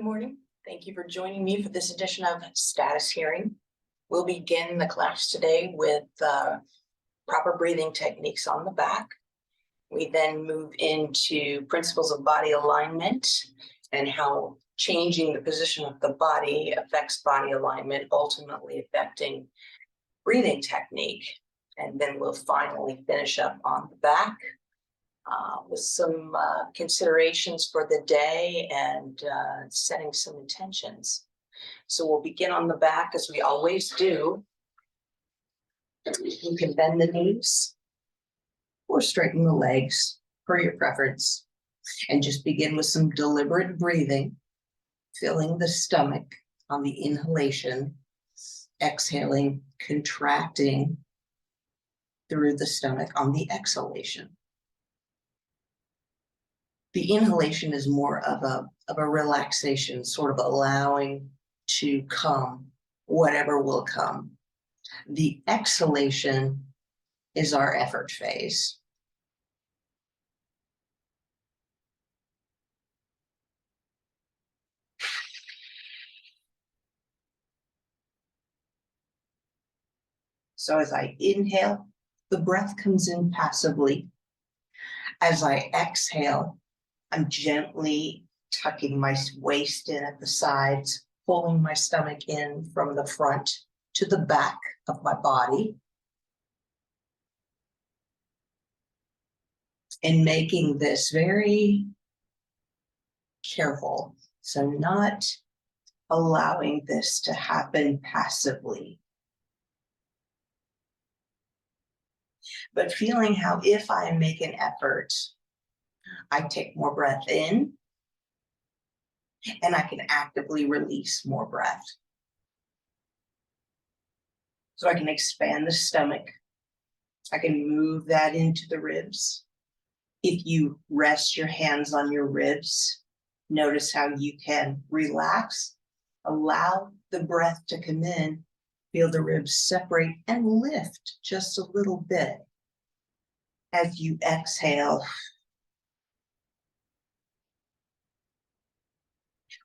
morning. Thank you for joining me for this edition of Status Hearing. We'll begin the class today with proper breathing techniques on the back. We then move into principles of body alignment and how changing the position of the body affects body alignment, ultimately affecting breathing technique. And then we'll finally finish up on the back with some considerations for the day and setting some intentions. So we'll begin on the back as we always do. You can bend the knees or straighten the legs per your preference, and just begin with some deliberate breathing, filling the stomach on the inhalation, exhaling, contracting through the stomach on the exhalation. The inhalation is more of a relaxation, sort of allowing to come whatever will come. The exhalation is our effort phase. So as I inhale, the breath comes in passively. As I exhale, I'm gently tucking my waist in at the sides, pulling my stomach in from the front to the back of my body, and making this very careful. So not allowing this to happen passively, but feeling how if I make an effort, I take more breath in and I can actively release more breath. So I can expand the stomach. I can move that into the ribs. If you rest your hands on your ribs, notice how you can relax, allow the breath to come in, feel the ribs separate and lift just a little bit. As you exhale,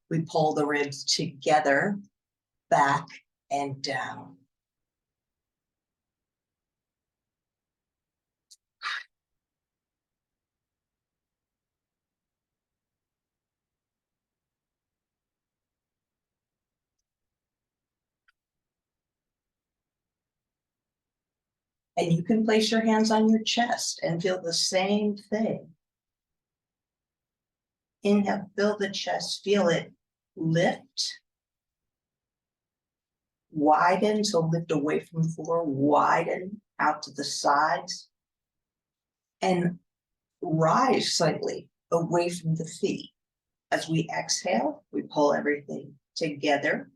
we pull the ribs together, back and down. And you can place your hands on your chest and feel the same thing. Inhale, fill the chest, feel it lift, widen, so lift away from the floor, widen out to the sides, and rise slightly away from the feet. As we exhale, we pull everything together,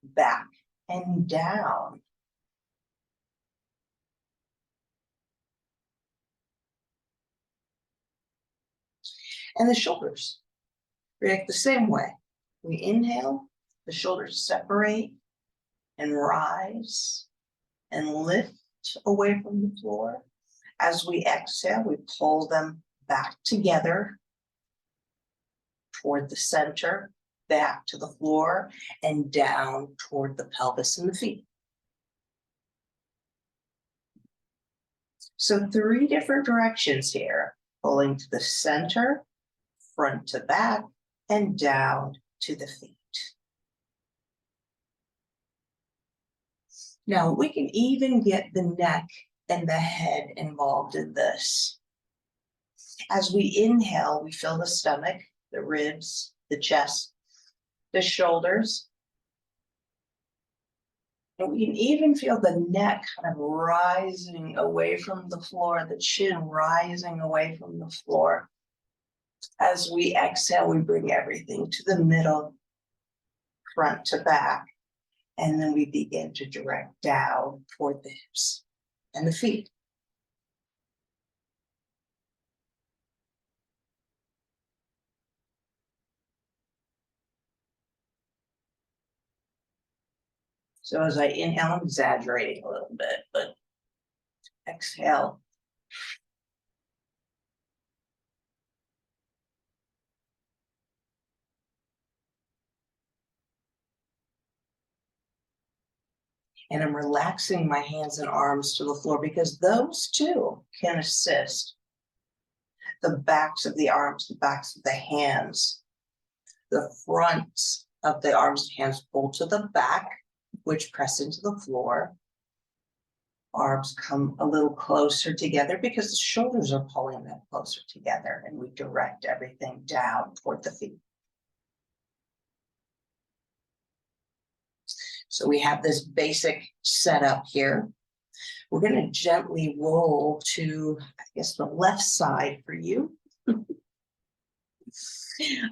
back and down. And the shoulders react the same way. We inhale, the shoulders separate and rise and lift away from the floor. As we exhale, we pull them back together toward the center, back to the floor, and down toward the pelvis and the feet. So 3 different directions here, pulling to the center, front to back, and down to the feet. Now we can even get the neck and the head involved in this. As we inhale, we fill the stomach, the ribs, the chest, the shoulders. And we can even feel the neck kind of rising away from the floor, the chin rising away from the floor. As we exhale, we bring everything to the middle, front to back, and then we begin to direct down toward the hips and the feet. So as I inhale, I'm exaggerating a little bit, but exhale. And I'm relaxing my hands and arms to the floor because those too can assist. The backs of the arms, the backs of the hands, the fronts of the arms and hands pull to the back, which press into the floor. Arms come a little closer together because the shoulders are pulling them closer together, and we direct everything down toward the feet. So we have this basic setup here. We're going to gently roll to, I guess, the left side for you. I'm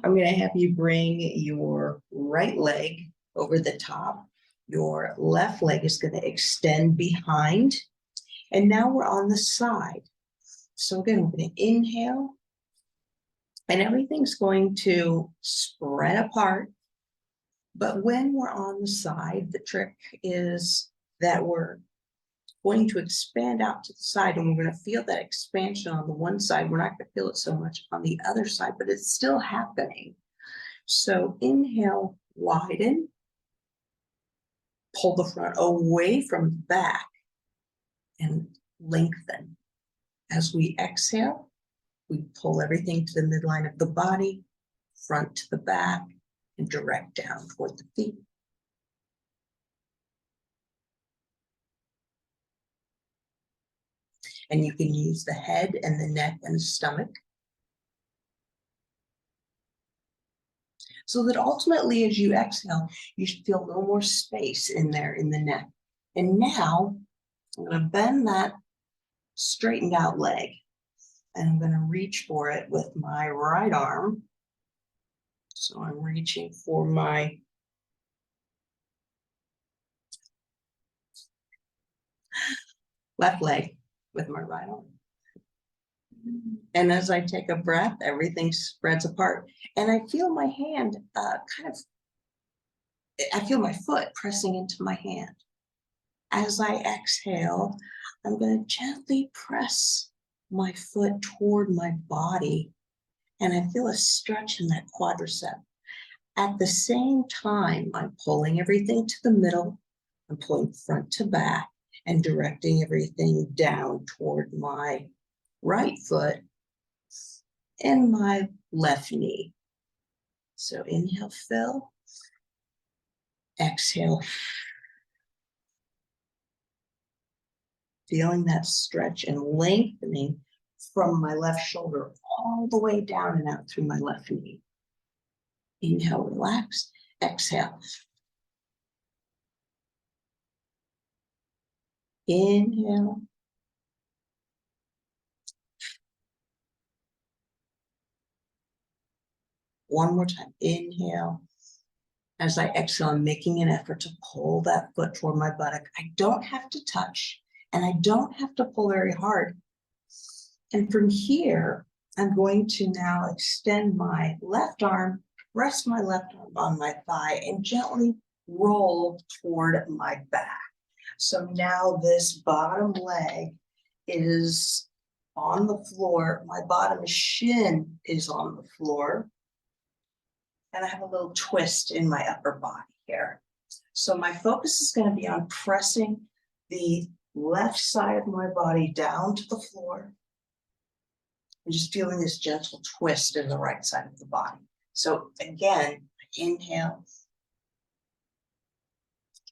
going to have you bring your right leg over the top. Your left leg is going to extend behind. And now we're on the side. So again, we're going to inhale. And everything's going to spread apart. But when we're on the side, the trick is that we're going to expand out to the side, and we're going to feel that expansion on the one side. We're not going to feel it so much on the other side, but it's still happening. So inhale, widen, pull the front away from the back, and lengthen. As we exhale, we pull everything to the midline of the body, front to the back, and direct down toward the feet. And you can use the head and the neck and the stomach. So that ultimately, as you exhale, you should feel a little more space in there in the neck. And now I'm going to bend that straightened out leg. And I'm going to reach for it with my right arm. So I'm reaching for my left leg with my right arm. And as I take a breath, everything spreads apart. And I feel my hand I feel my foot pressing into my hand. As I exhale, I'm going to gently press my foot toward my body. And I feel a stretch in that quadricep. At the same time, I'm pulling everything to the middle. I'm pulling front to back and directing everything down toward my right foot and my left knee. So inhale, fill. Exhale. Feeling that stretch and lengthening from my left shoulder all the way down and out through my left knee. Inhale, relax. Exhale. Inhale. One more time. Inhale. As I exhale, I'm making an effort to pull that foot toward my buttock. I don't have to touch, and I don't have to pull very hard. And from here, I'm going to now extend my left arm, rest my left arm on my thigh, and gently roll toward my back. So now this bottom leg is on the floor. My bottom shin is on the floor. And I have a little twist in my upper body here. So my focus is going to be on pressing the left side of my body down to the floor. And just feeling this gentle twist in the right side of the body. So again, inhale,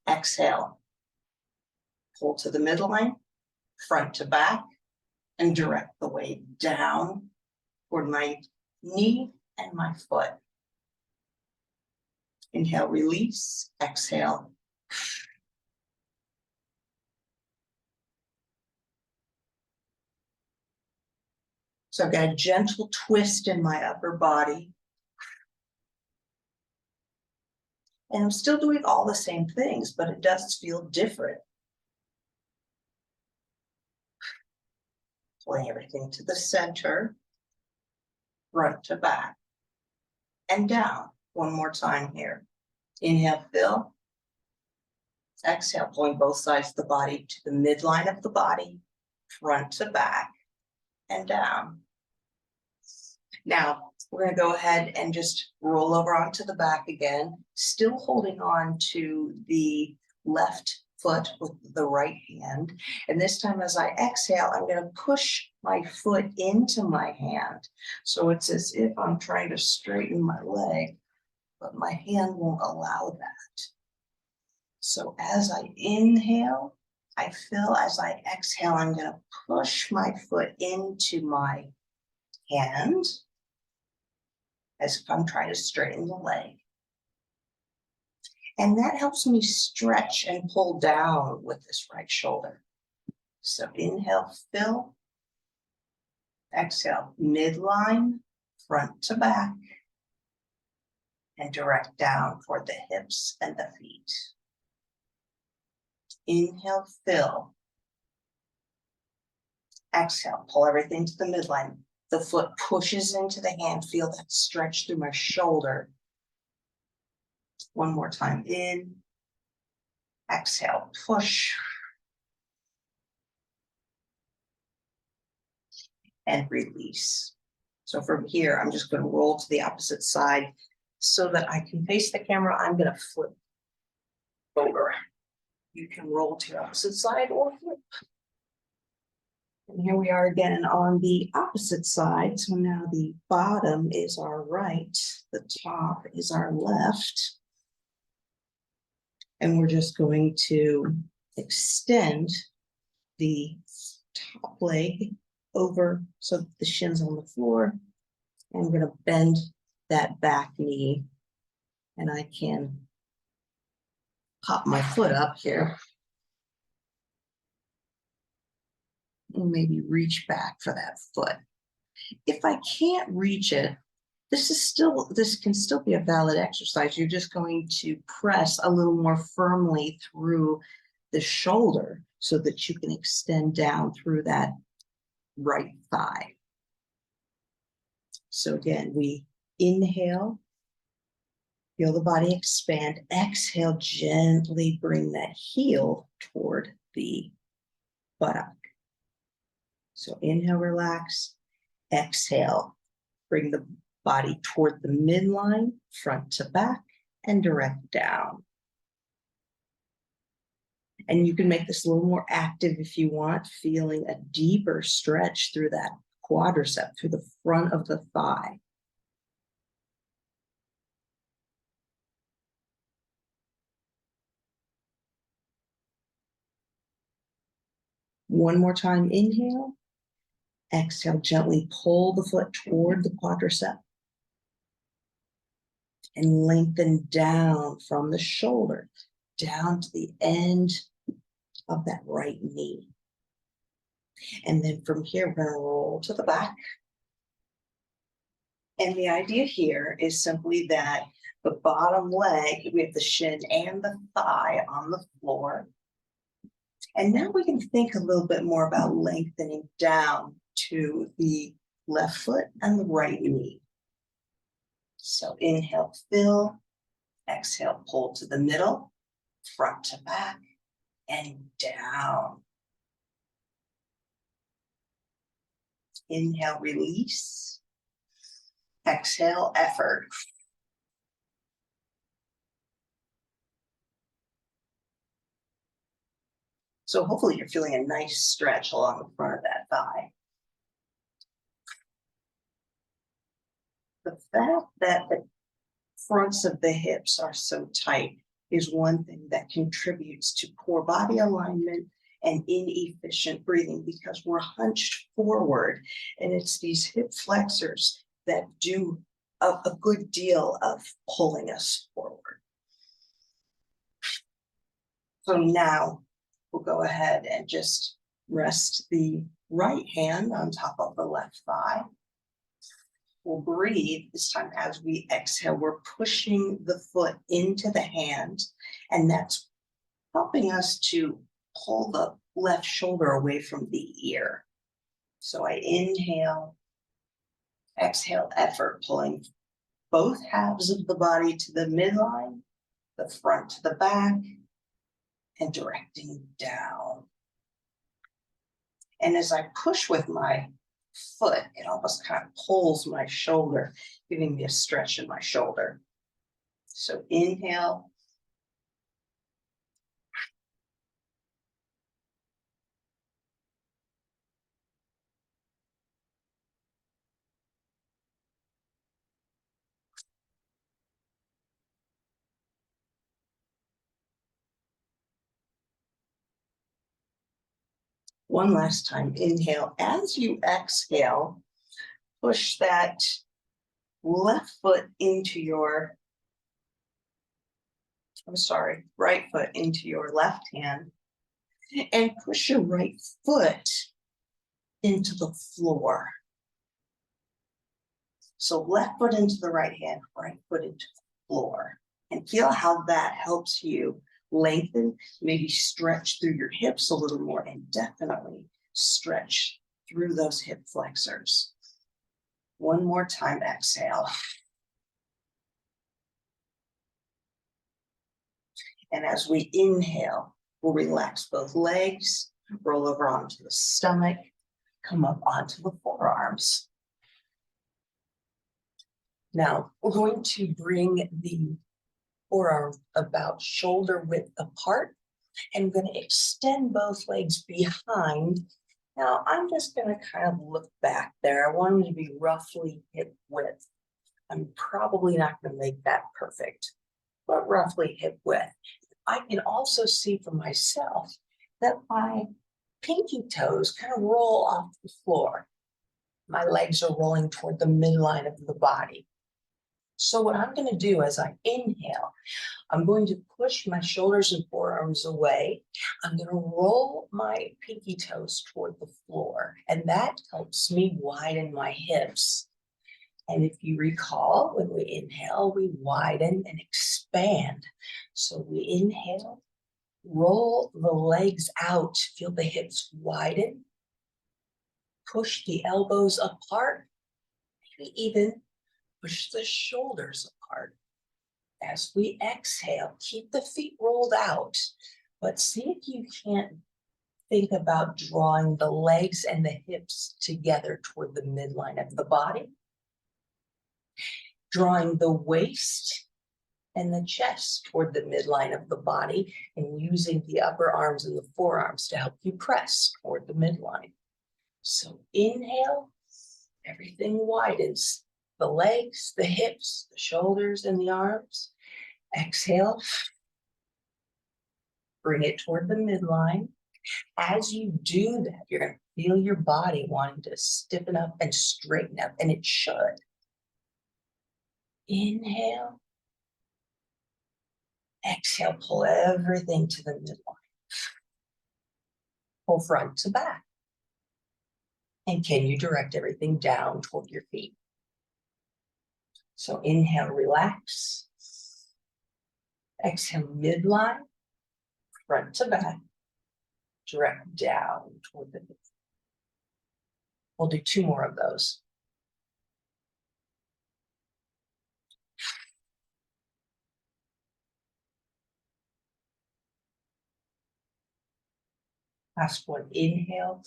exhale, pull to the midline, front to back, and direct the weight down toward my knee and my foot. Inhale, release, exhale. So I've got a gentle twist in my upper body. And I'm still doing all the same things, but it does feel different. Pulling everything to the center, front to back, and down. One more time here. Inhale, fill. Exhale, pulling both sides of the body to the midline of the body, front to back, and down. Now, we're going to go ahead and just roll over onto the back again, still holding on to the left foot with the right hand. And this time as I exhale, I'm going to push my foot into my hand. So it's as if I'm trying to straighten my leg, but my hand won't allow that. So as I inhale, I feel. As I exhale, I'm going to push my foot into my hand as if I'm trying to straighten the leg. And that helps me stretch and pull down with this right shoulder. So inhale, fill. Exhale, midline, front to back, and direct down toward the hips and the feet. Inhale, fill. Exhale, pull everything to the midline. The foot pushes into the hand. Feel that stretch through my shoulder. One more time, in. Exhale, push. And release. So from here, I'm just going to roll to the opposite side so that I can face the camera. I'm going to flip over. You can roll to your opposite side or flip. And here we are again on the opposite side. So now the bottom is our right, the top is our left. And we're just going to extend the top leg over so that the shin's on the floor. And I'm going to bend that back knee, and I can pop my foot up here and maybe reach back for that foot. If I can't reach it, this can still be a valid exercise. You're just going to press a little more firmly through the shoulder so that you can extend down through that right thigh. So again, we inhale, feel the body expand. Exhale, gently bring that heel toward the buttock. So inhale, relax. Exhale, bring the body toward the midline, front to back, and direct down. And you can make this a little more active if you want, feeling a deeper stretch through that quadricep, through the front of the thigh. One more time, inhale. Exhale, gently pull the foot toward the quadricep and lengthen down from the shoulder, down to the end of that right knee. And then from here, we're going to roll to the back. And the idea here is simply that the bottom leg, we have the shin and the thigh on the floor. And now we can think a little bit more about lengthening down to the left foot and the right knee. So inhale, fill. Exhale, pull to the middle, front to back, and down. Inhale, release. Exhale, effort. So hopefully you're feeling a nice stretch along the front of that thigh. The fact that the fronts of the hips are so tight is one thing that contributes to poor body alignment and inefficient breathing, because we're hunched forward, and it's these hip flexors that do a good deal of pulling us forward. So now we'll go ahead and just rest the right hand on top of the left thigh. We'll breathe this time as we exhale. We're pushing the foot into the hand, and that's helping us to pull the left shoulder away from the ear. So I inhale, exhale, effort, pulling both halves of the body to the midline, the front to the back, and directing down. And as I push with my foot, it almost kind of pulls my shoulder, giving me a stretch in my shoulder. So inhale. One last time, inhale. As you exhale, push that left foot into your, right foot into your left hand and push your right foot into the floor. So left foot into the right hand, right foot into the floor. And feel how that helps you lengthen, maybe stretch through your hips a little more, and definitely stretch through those hip flexors. One more time, exhale. And as we inhale, we'll relax both legs, roll over onto the stomach, come up onto the forearms. Now, we're going to bring the forearms about shoulder width apart, and I'm going to extend both legs behind. Now, I'm just going to kind of look back there. I want them to be roughly hip width. I'm probably not going to make that perfect, but roughly hip width. I can also see for myself that my pinky toes kind of roll off the floor. My legs are rolling toward the midline of the body. So what I'm going to do as I inhale, I'm going to push my shoulders and forearms away. I'm going to roll my pinky toes toward the floor, and that helps me widen my hips. And if you recall, when we inhale, we widen and expand. So we inhale, roll the legs out, feel the hips widen, push the elbows apart, maybe even push the shoulders apart. As we exhale, keep the feet rolled out, but see if you can't think about drawing the legs and the hips together toward the midline of the body. Drawing the waist and the chest toward the midline of the body, and using the upper arms and the forearms to help you press toward the midline. So inhale, everything widens. The legs, the hips, the shoulders, and the arms. Exhale, bring it toward the midline. As you do that, you're going to feel your body wanting to stiffen up and straighten up, and it should. Inhale. Exhale, pull everything to the midline. Pull front to back. And can you direct everything down toward your feet? So inhale, relax. Exhale, midline, front to back. Direct down toward the feet. We'll do 2 more of those. Last one, inhale.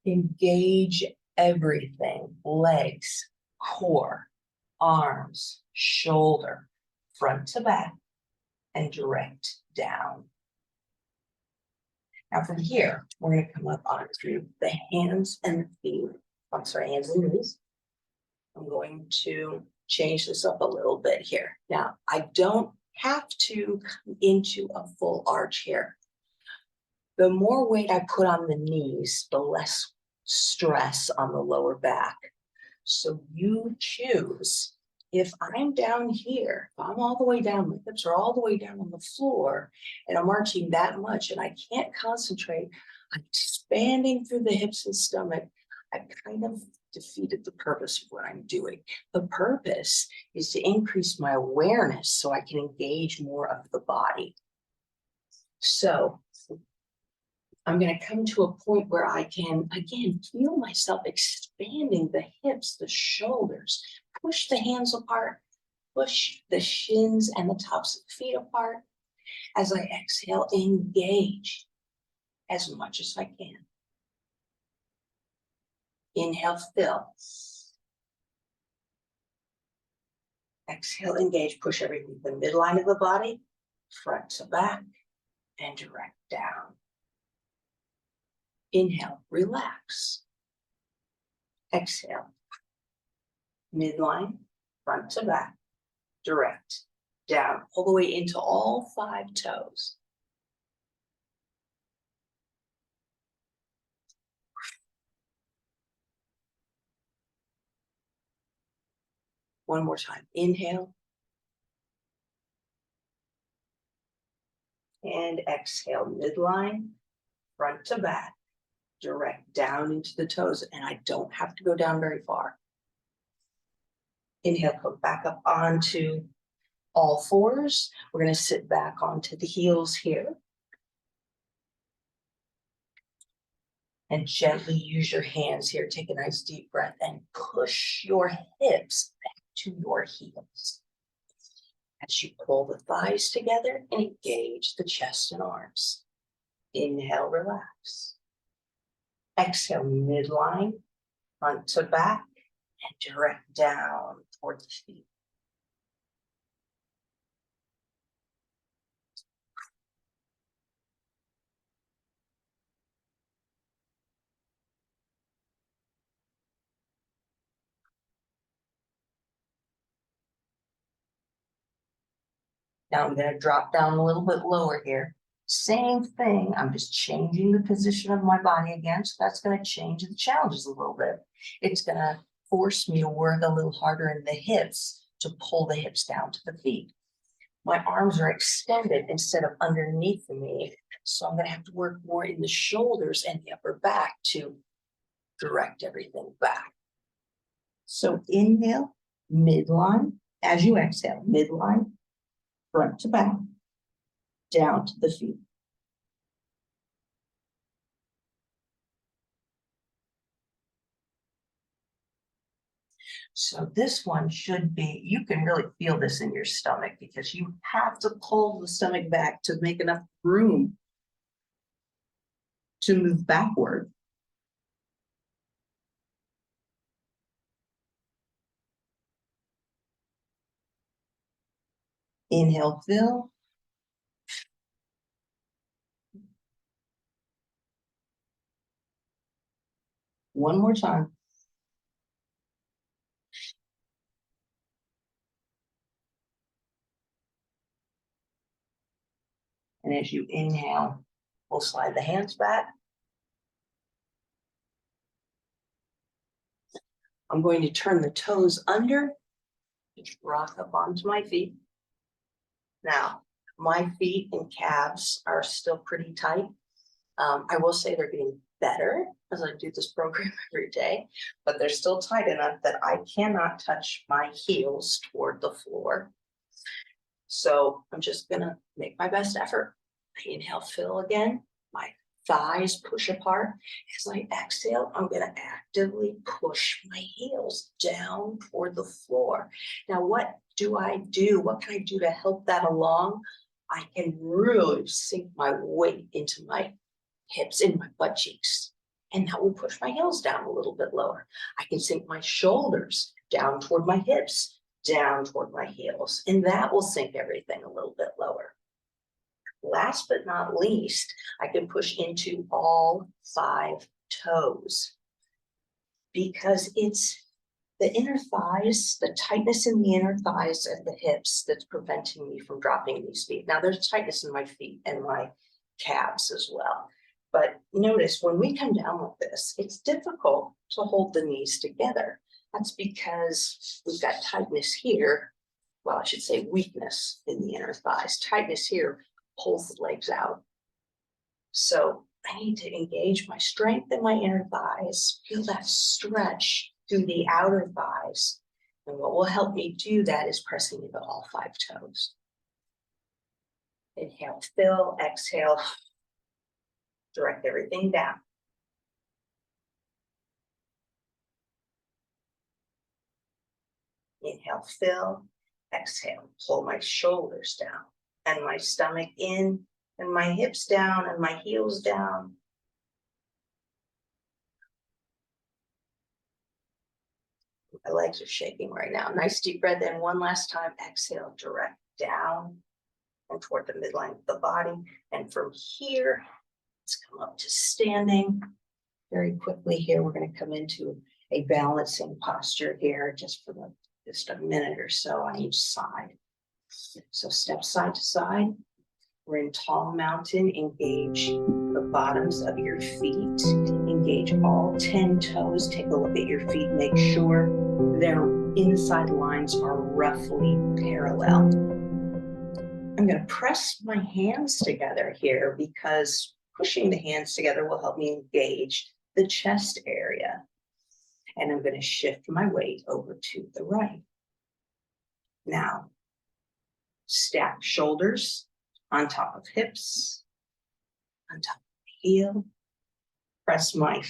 Engage everything, legs, core, arms, shoulder, front to back, and direct down. Now from here, we're going to come up onto the hands and the feet. Hands and knees. I'm going to change this up a little bit here. Now, I don't have to come into a full arch here. The more weight I put on the knees, the less stress on the lower back. So you choose. If I'm down here, if I'm all the way down, my hips are all the way down on the floor, and I'm arching that much, and I can't concentrate on expanding through the hips and stomach, I've kind of defeated the purpose of what I'm doing. The purpose is to increase my awareness so I can engage more of the body. So I'm going to come to a point where I can, again, feel myself expanding the hips, the shoulders, push the hands apart, push the shins and the tops of the feet apart. As I exhale, engage as much as I can. Inhale, fill. Exhale, engage, push everything to the midline of the body, front to back, and direct down. Inhale, relax. Exhale, midline, front to back, direct, down, all the way into all 5 toes. One more time. Inhale. And exhale, midline, front to back, direct down into the toes. And I don't have to go down very far. Inhale, come back up onto all fours. We're going to sit back onto the heels here. And gently use your hands here. Take a nice deep breath and push your hips back to your heels. As you pull the thighs together and engage the chest and arms. Inhale, relax. Exhale, midline, front to back, and direct down toward the feet. Now I'm going to drop down a little bit lower here. Same thing, I'm just changing the position of my body again, so that's going to change the challenges a little bit. It's going to force me to work a little harder in the hips to pull the hips down to the feet. My arms are extended instead of underneath me, so I'm going to have to work more in the shoulders and the upper back to direct everything back. So inhale, midline, as you exhale, midline, front to back, down to the feet. So this one should be, you can really feel this in your stomach because you have to pull the stomach back to make enough room to move backward. Inhale, fill. One more time. And as you inhale, we'll slide the hands back. I'm going to turn the toes under, just rock up onto my feet. Now, my feet and calves are still pretty tight. I will say they're getting better as I do this program every day, but they're still tight enough that I cannot touch my heels toward the floor. So I'm just gonna make my best effort. I inhale, fill again. My thighs push apart. As I exhale, I'm gonna actively push my heels down toward the floor. Now, what do I do? What can I do to help that along? I can really sink my weight into my hips and my butt cheeks. And that will push my heels down a little bit lower. I can sink my shoulders down toward my hips, down toward my heels, and that will sink everything a little bit lower. Last but not least, I can push into all 5 toes because it's the inner thighs, the tightness in the inner thighs and the hips that's preventing me from dropping these feet. Now there's tightness in my feet and my calves as well. But notice when we come down like this, it's difficult to hold the knees together. That's because we've got tightness here. Well, I should say weakness in the inner thighs. Tightness here pulls the legs out. So I need to engage my strength in my inner thighs, feel that stretch through the outer thighs. And what will help me do that is pressing into all 5 toes. Inhale, fill, exhale, direct everything down. Inhale, fill, exhale, pull my shoulders down and my stomach in and my hips down and my heels down. My legs are shaking right now. Nice deep breath in. One last time. Exhale, direct down and toward the midline of the body. And from here, let's come up to standing. Very quickly here, we're going to come into a balancing posture here just for just a minute or so on each side. So step side to side. We're in tall mountain. Engage the bottoms of your feet. Engage all 10 toes. Take a look at your feet. Make sure they're inside lines are roughly parallel. I'm going to press my hands together here because pushing the hands together will help me engage the chest area. And I'm going to shift my weight over to the right. Now, stack shoulders on top of hips, on top of the heel. Press my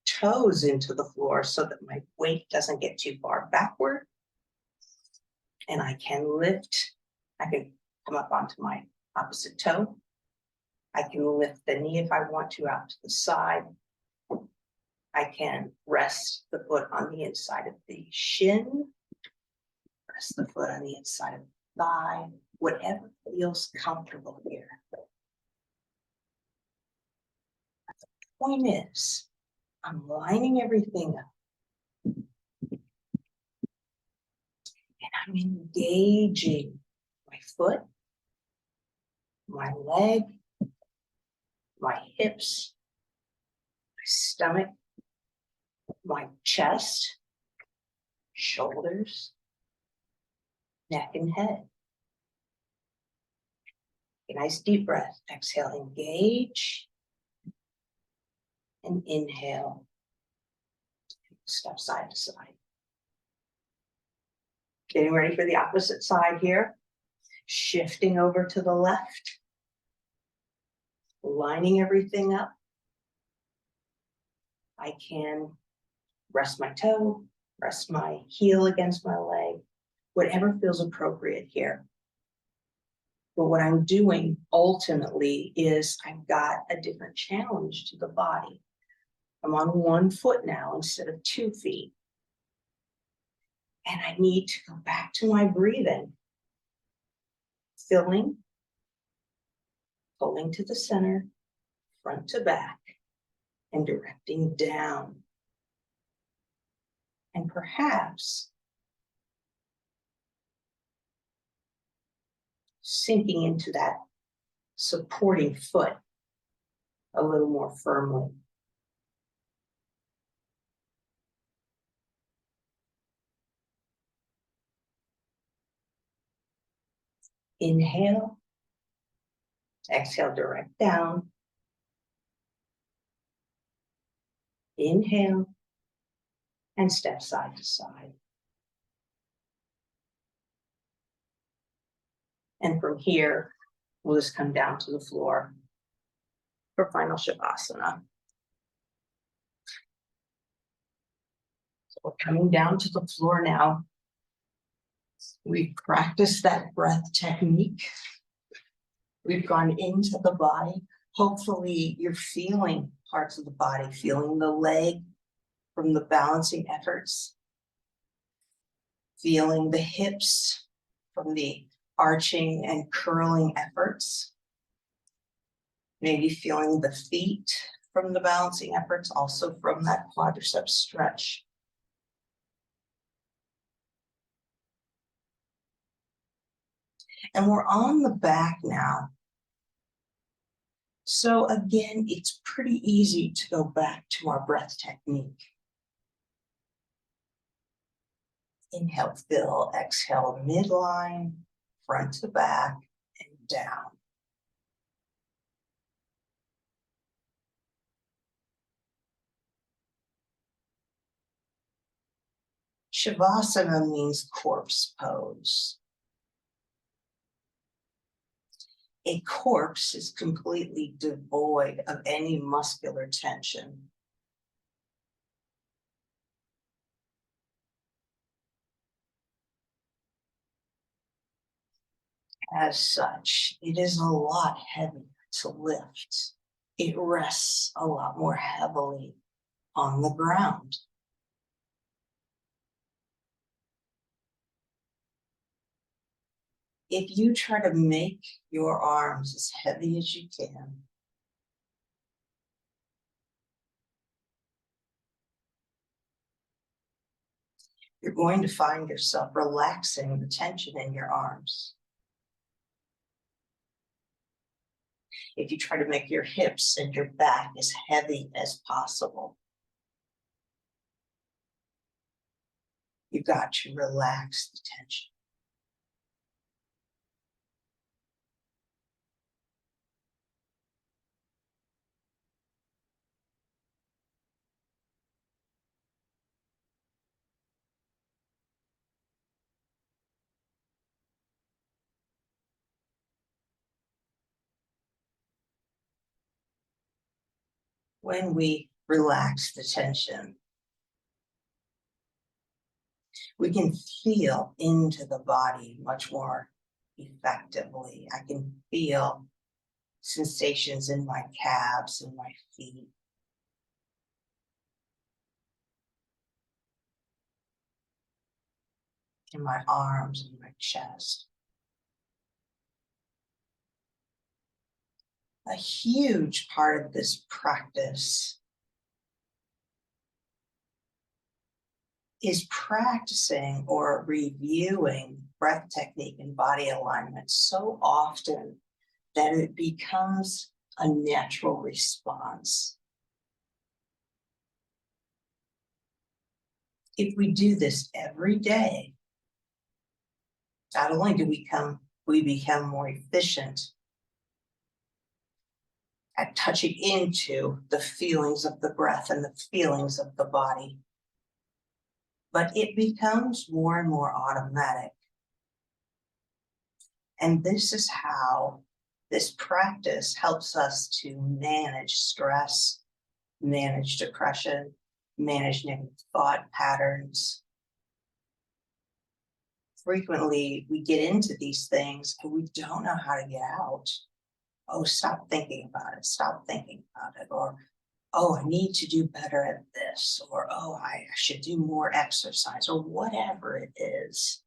toes into the floor so that my weight doesn't get too far backward. And I can lift. I can come up onto my opposite toe. I can lift the knee if I want to out to the side. I can rest the foot on the inside of the shin. Rest the foot on the inside of the thigh. Whatever feels comfortable here. The point is, I'm lining everything up. And I'm engaging my foot, my leg, my hips, my stomach, my chest, shoulders, neck and head. A nice deep breath. Exhale, engage. And inhale. Step side to side. Getting ready for the opposite side here. Shifting over to the left. Lining everything up. I can rest my toe, rest my heel against my leg, whatever feels appropriate here. But what I'm doing ultimately is I've got a different challenge to the body. I'm on 1 foot now instead of 2 feet. And I need to go back to my breathing. Filling, pulling to the center, front to back, and directing down. And perhaps sinking into that supporting foot a little more firmly. Inhale, exhale, direct down. Inhale, and step side to side. And from here, we'll just come down to the floor for final Shavasana. So we're coming down to the floor now. We've practiced that breath technique. We've gone into the body. Hopefully you're feeling parts of the body, feeling the leg from the balancing efforts, feeling the hips from the arching and curling efforts, maybe feeling the feet from the balancing efforts, also from that quadriceps stretch. And we're on the back now. So again, it's pretty easy to go back to our breath technique. Inhale, fill, exhale, midline, front to back, and down. Shavasana means corpse pose. A corpse is completely devoid of any muscular tension. As such, it is a lot heavier to lift. It rests a lot more heavily on the ground. If you try to make your arms as heavy as you can, you're going to find yourself relaxing the tension in your arms. If you try to make your hips and your back as heavy as possible, you're You've got to relax the tension. When we relax the tension, we can feel into the body much more effectively. I can feel sensations in my calves and my feet. In my arms and my chest. A huge part of this practice is practicing or reviewing breath technique and body alignment so often that it becomes a natural response. If we do this every day, not only do we become more efficient at touching into the feelings of the breath and the feelings of the body, but it becomes more and more automatic. And this is how this practice helps us to manage stress, manage depression, manage negative thought patterns. Frequently, we get into these things and we don't know how to get out. Oh, stop thinking about it. Stop thinking about it. Or, oh, I need to do better at this. Or, oh, I should do more exercise, or whatever it is.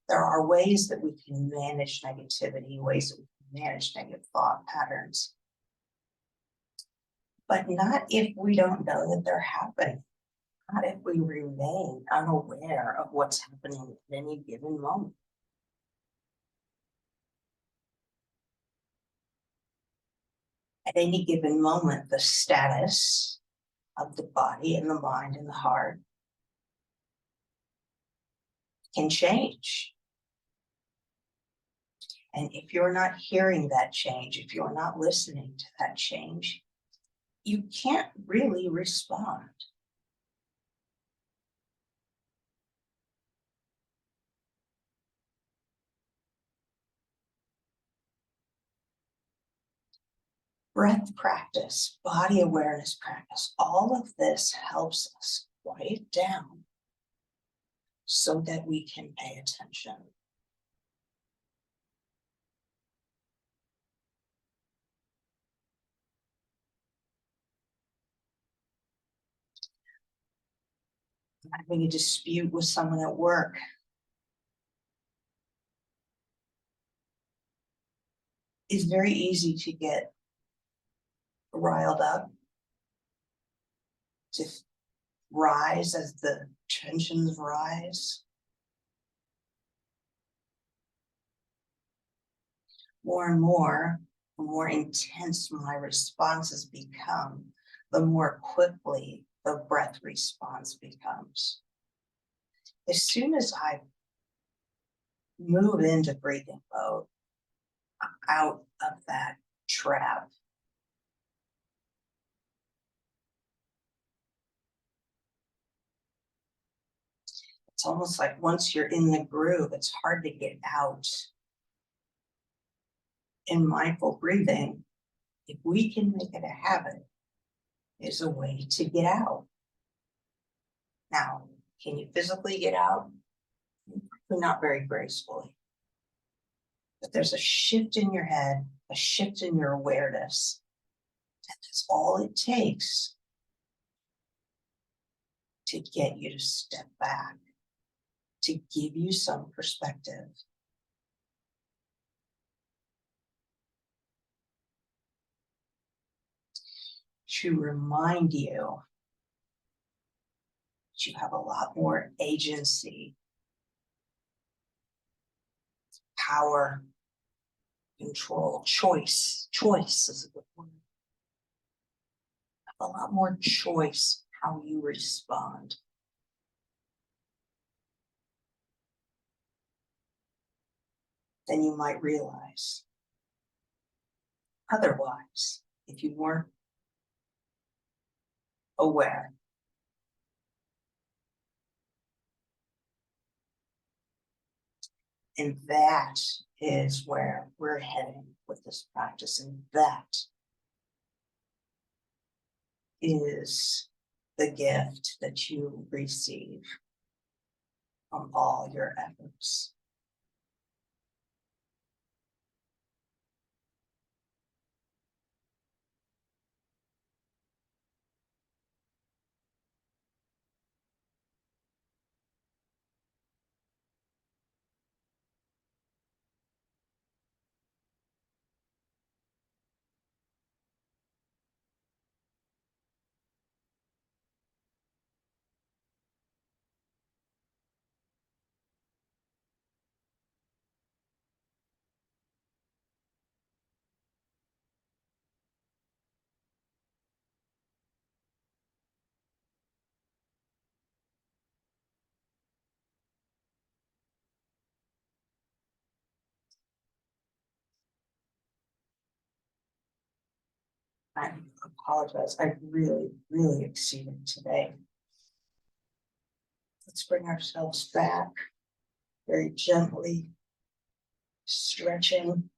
There are ways that we can manage negativity, ways that we can manage negative thought patterns. But not if we don't know that they're happening. Not if we remain unaware of what's happening at any given moment. At any given moment, the status of the body and the mind and the heart can change. And if you're not hearing that change, if you're not listening to that change, you can't really respond. Breath practice, body awareness practice, all of this helps us quiet down so that we can pay attention. Having a dispute with someone at work. It's very easy to get riled up, to rise as the tensions rise. More and more, the more intense my responses become, the more quickly the breath response becomes. As soon as I move into breathing mode, out of that trap, it's almost like once you're in the groove, it's hard to get out. In mindful breathing, if we can make it a habit, is a way to get out. Now, can you physically get out? Not very gracefully. But there's a shift in your head, a shift in your awareness. That's all it takes to get you to step back, to give you some perspective. To remind you that you have a lot more agency, power, control, choice. Choice is a good word. A lot more choice how you respond. than you might realize. Otherwise, if you weren't aware. And that is where we're heading with this practice. And that is the gift that you receive from all your efforts. I apologize. I really exceeded today. Let's bring ourselves back very gently, stretching,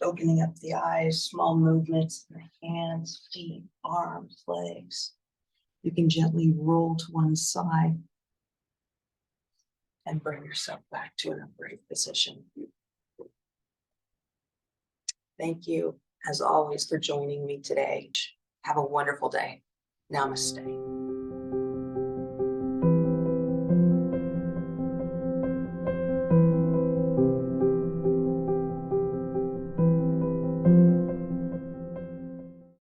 opening up the eyes, small movements in the hands, feet, arms, legs. You can gently roll to one side and bring yourself back to an upright position. Thank you, as always, for joining me today. Have a wonderful day. Namaste.